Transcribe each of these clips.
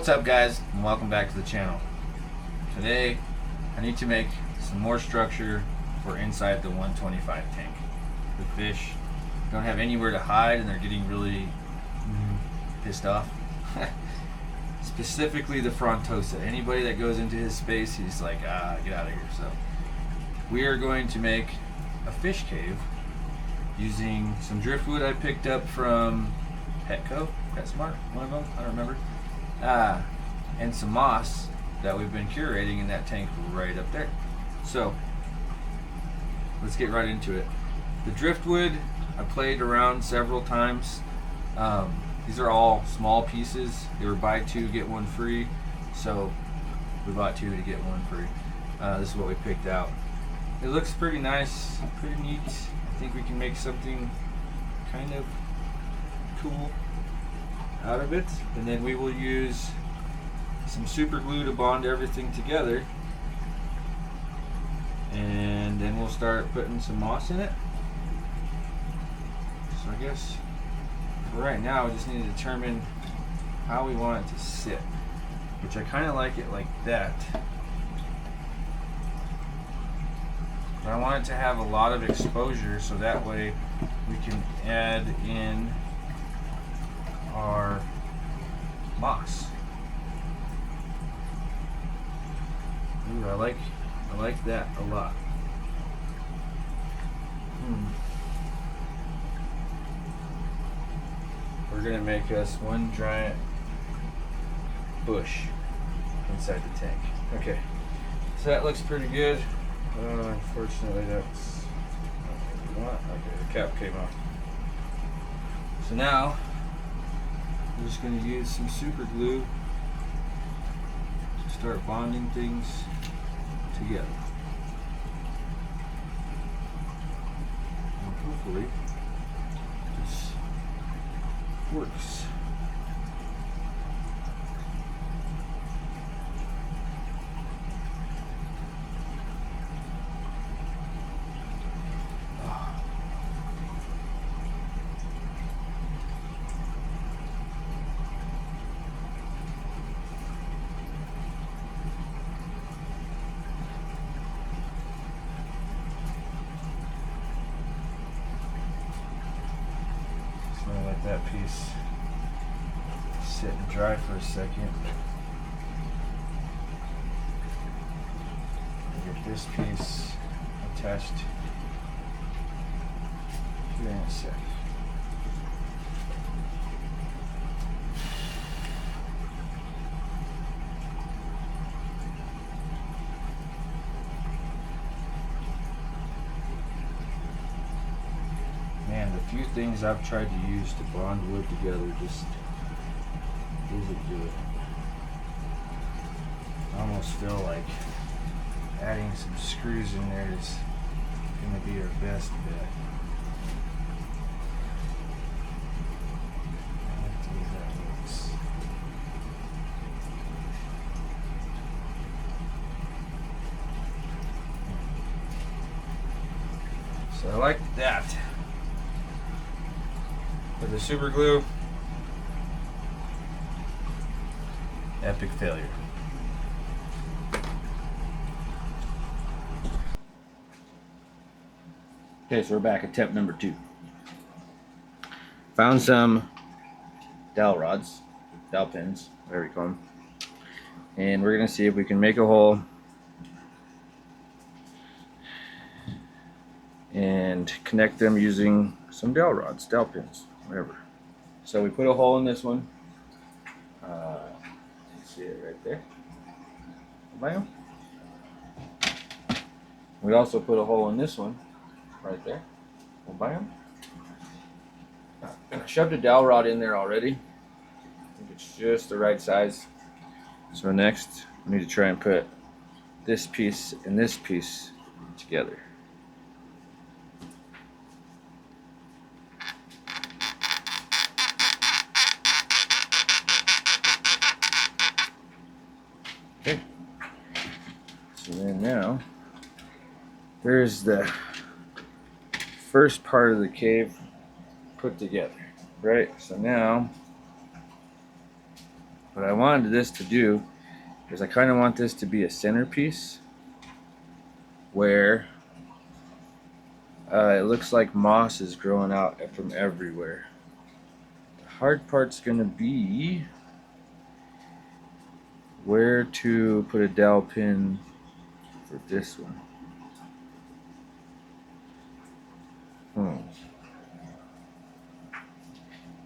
What's up, guys, and welcome back to the channel. Today I need to make some more structure for inside the 125 tank. The fish don't have anywhere to hide and they're getting really pissed off. Specifically the frontosa. Anybody that goes into his space, he's like, get out of here. So we are going to make a fish cave using some driftwood I picked up from PetSmart, one of them, I don't remember. And some moss that we've been curating in that tank right up there. So let's get right into it. The driftwood I played around several times. These are all small pieces. They were buy two get one free, so we bought two to get one free. This is what we picked out. It looks pretty nice, pretty neat. I think we can make something kind of cool out of it, and then we will use some super glue to bond everything together, and then we'll start putting some moss in it. So I guess for right now we just need to determine how we want it to sit, which I kind of like it like that, but I want it to have a lot of exposure so that way we can add in our moss. Ooh, I like that a lot. We're gonna make us one giant bush inside the tank. Okay, so that looks pretty good. Unfortunately, that's not what we want. Okay, the cap came off. So now we're just going to use some super glue to start bonding things together. And hopefully this works. Let that piece sit and dry for a second. Get this piece attached here in a sec. Man, the few things I've tried to use to bond wood together just isn't good. I almost feel like adding some screws in there is going to be our best bet. Let's see if that works. So I like that. With the super glue, epic failure. Okay, so we're back at attempt number 2. Found some dowel rods, dowel pins, whatever you call them, and we're gonna see if we can make a hole and connect them using some dowel rods, dowel pins, whatever. So we put a hole in this one. You see it right there. Bam. We also put a hole in this one right there. Bam. I shoved a dowel rod in there already. I think it's just the right size. So next, we need to try and put this piece and this piece together. Okay, so then now there's the first part of the cave put together, right? So now what I wanted this to do is I kind of want this to be a centerpiece where it looks like moss is growing out from everywhere. The hard part's going to be where to put a dowel pin for this one.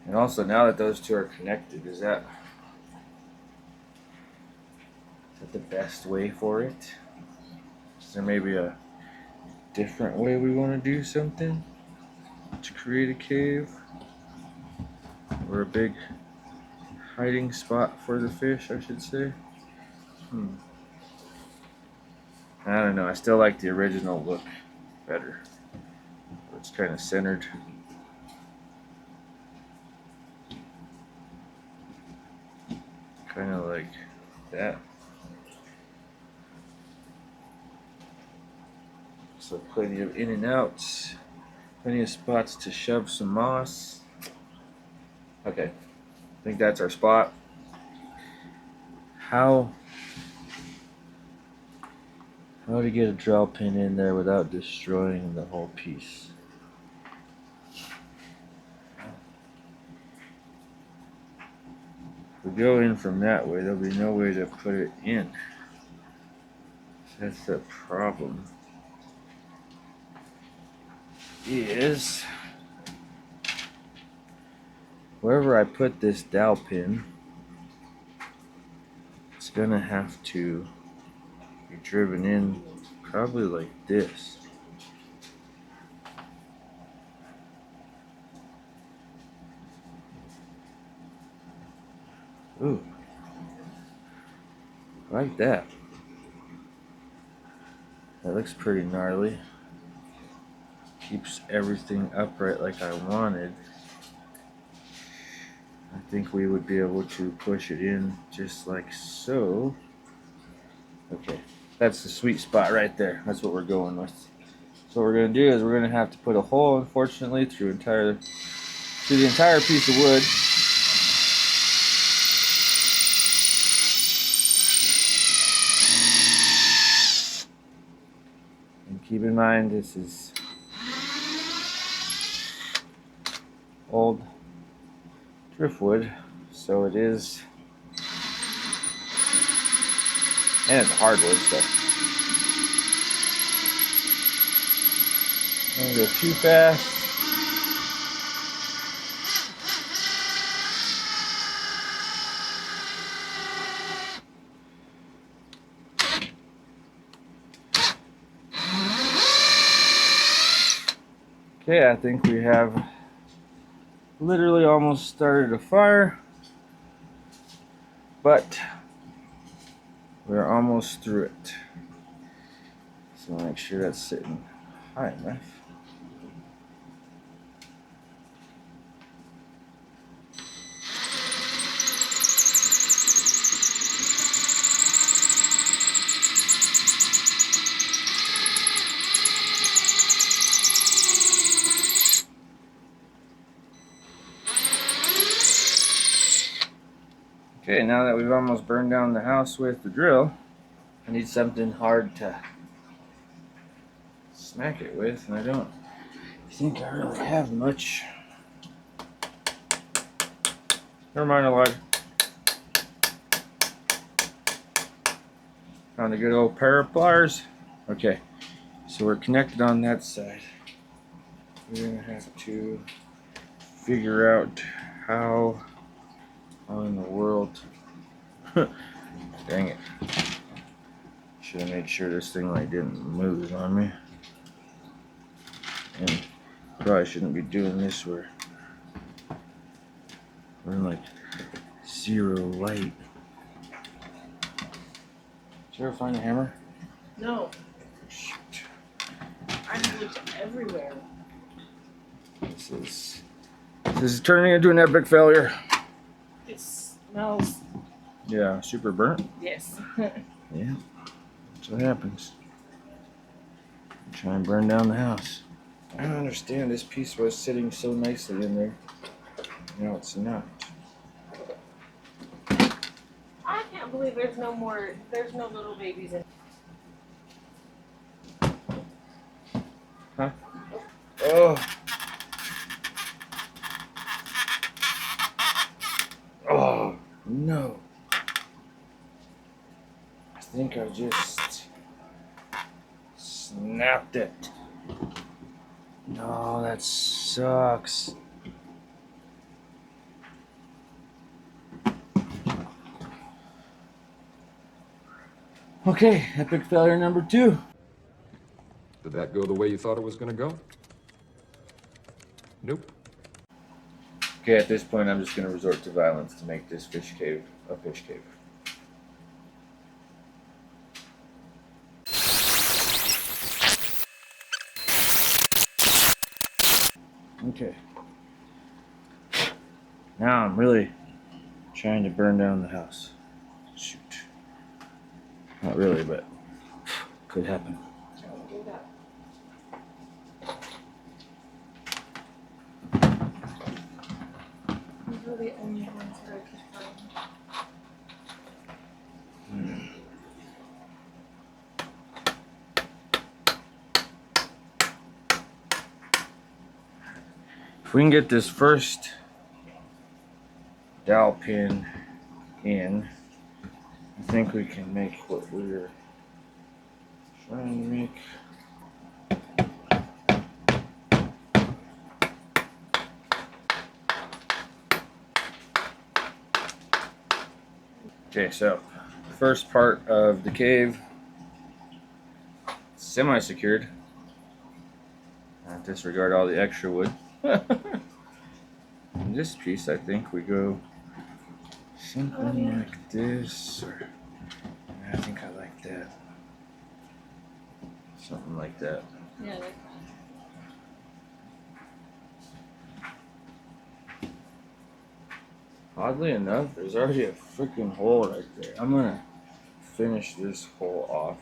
And also, now that those two are connected, is that the best way for it? Is there maybe a different way we want to do something to create a cave or a big hiding spot for the fish, I should say? I don't know. I still like the original look better. It's kind of centered. Kind of like that. So plenty of in and outs. Plenty of spots to shove some moss. Okay. I think that's our spot. How to get a dowel pin in there without destroying the whole piece? If we go in from that way, there'll be no way to put it in. That's the problem. Is wherever I put this dowel pin, it's gonna have to be driven in probably like this. Ooh, like that. That looks pretty gnarly. Keeps everything upright like I wanted. I think we would be able to push it in just like so. Okay, that's the sweet spot right there. That's what we're going with. So what we're going to do is we're going to have to put a hole, unfortunately, through the entire piece of wood. And keep in mind, this is old driftwood, so it is, and it's hardwood, so don't go too fast. Okay, I think we have literally almost started a fire, but we're almost through it. So make sure that's sitting high enough. Okay, now that we've almost burned down the house with the drill, I need something hard to smack it with, and I don't think I really have much. Never mind, a lot. Found a good old pair of pliers. Okay, so we're connected on that side. We're gonna have to figure out how in the world. Dang it. Should have made sure this thing like didn't move on me. And probably shouldn't be doing this where we're in like zero light. Did you ever find a hammer? No. Shoot. I've looked everywhere. This is turning into an epic failure. It smells. Yeah, super burnt. Yes. Yeah, that's what happens. Try and burn down the house. I don't understand. This piece was sitting so nicely in there. Now it's not. can't believe there's no little babies in. Huh? Oh. Oh, no. I think I just snapped it. No, that sucks. Okay, epic failure number 2. Did that go the way you thought it was going to go? Nope. Okay, at this point, I'm just going to resort to violence to make this fish cave a fish cave. Okay. Now I'm really trying to burn down the house. Shoot. Not really, but could happen. Don't do that. These are the only ones that I could find. If we can get this first dowel pin in, I think we can make what we were trying to make. Okay, so the first part of the cave, semi-secured. Disregard all the extra wood. In this piece, I think we go something like this, or I think I like that. Something like that. Yeah, like Oddly enough, there's already a freaking hole right there. I'm gonna finish this hole off.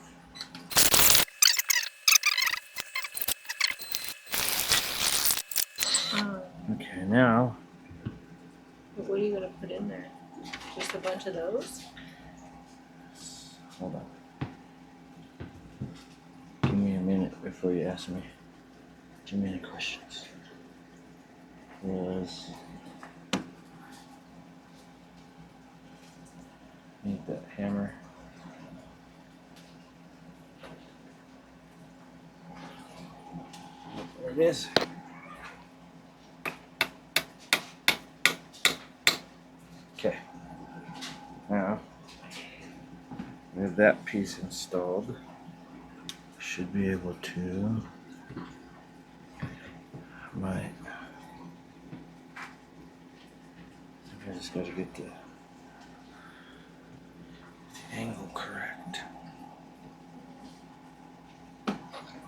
Okay, now. But what are you gonna put in there? Just a bunch of those? Hold on. Give me a minute before you ask me too many questions. Yes. Need that hammer. There it is. Okay. Now, with that piece installed, should be able to. Right. I just gotta get the angle correct.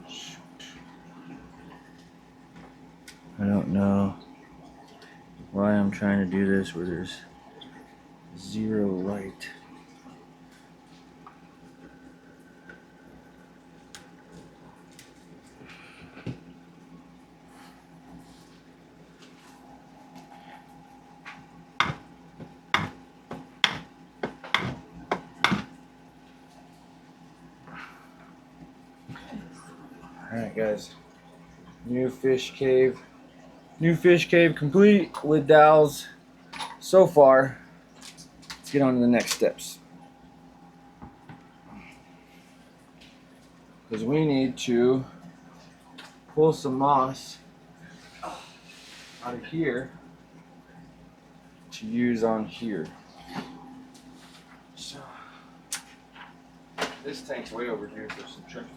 Shoot. I don't know why I'm trying to do this where there's zero light. Alright guys, new fish cave complete with dowels so far. Let's get on to the next steps. Because we need to pull some moss out of here to use on here. So, this tank's way overdue for some trimming.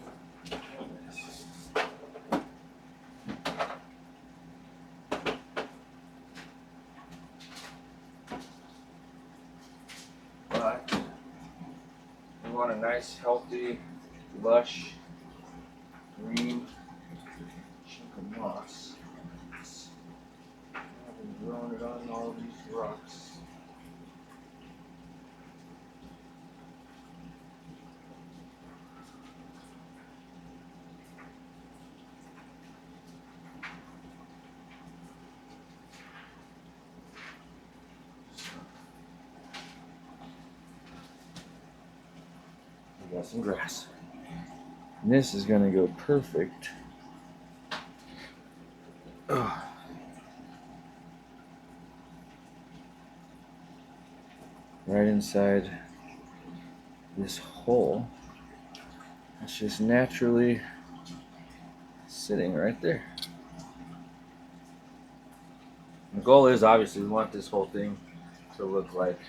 But we want a nice, healthy, lush, green chunk of moss. I've been growing it on all these rocks. Got some grass. And this is gonna go perfect. Ugh. Right inside this hole. It's just naturally sitting right there. The goal is obviously we want this whole thing to look like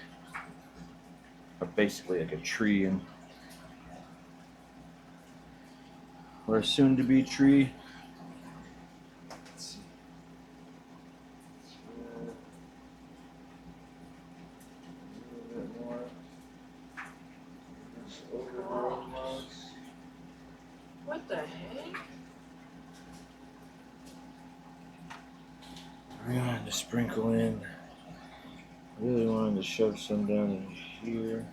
basically like a tree, and or a soon-to-be tree. Let's see. A little bit more. Just over the almost. What the heck? I wanted to sprinkle in. Really wanted to shove some down in here.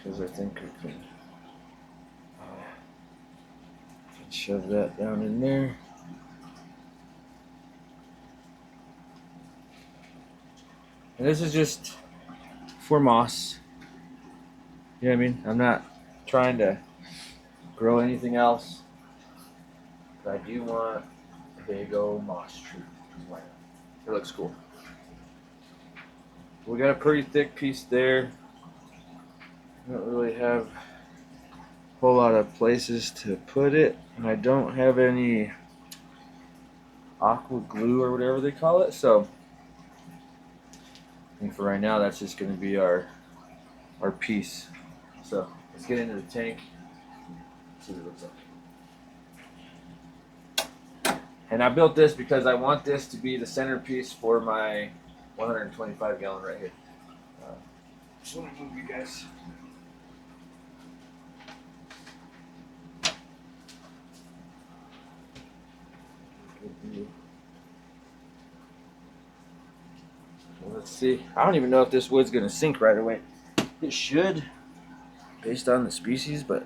Because I think I can shove that down in there. And this is just for moss. You know what I mean? I'm not trying to grow anything else. But I do want a big old moss tree. It looks cool. We got a pretty thick piece there. I don't really have a whole lot of places to put it, and I don't have any aqua glue or whatever they call it, so I think for right now that's just going to be our piece. So let's get into the tank, see what it looks like. And I built this because I want this to be the centerpiece for my 125 gallon right here. Just want to move you guys. Let's see. I don't even know if this wood's gonna sink right away. It should, based on the species, but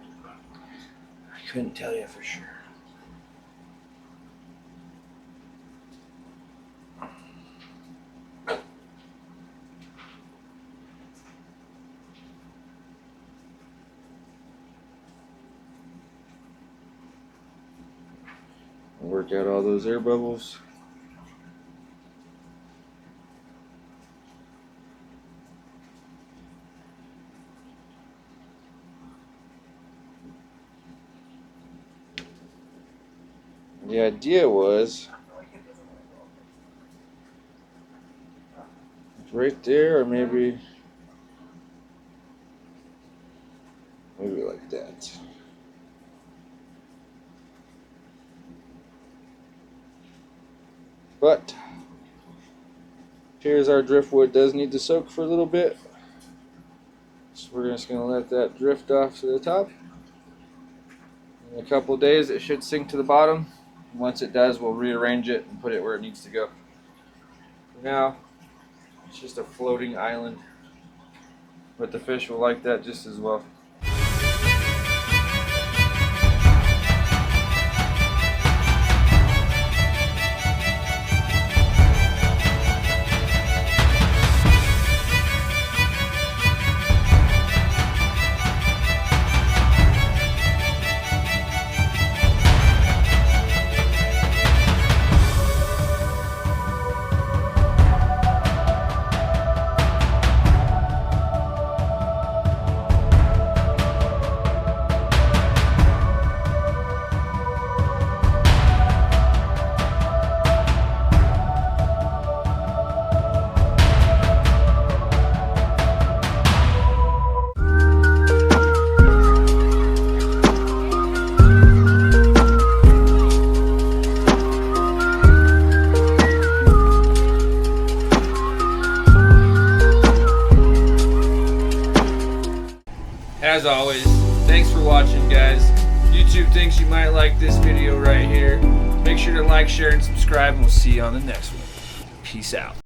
I couldn't tell you for sure. Work out all those air bubbles. The idea was right there, or maybe like that. But here's our driftwood. Does need to soak for a little bit, so we're just going to let that drift off to the top. In a couple of days it should sink to the bottom. Once it does, we'll rearrange it and put it where it needs to go. For now, it's just a floating island, but the fish will like that just as well. As always, thanks for watching, guys. YouTube thinks you might like this video right here. Make sure to like, share, and subscribe, and we'll see you on the next one. Peace out.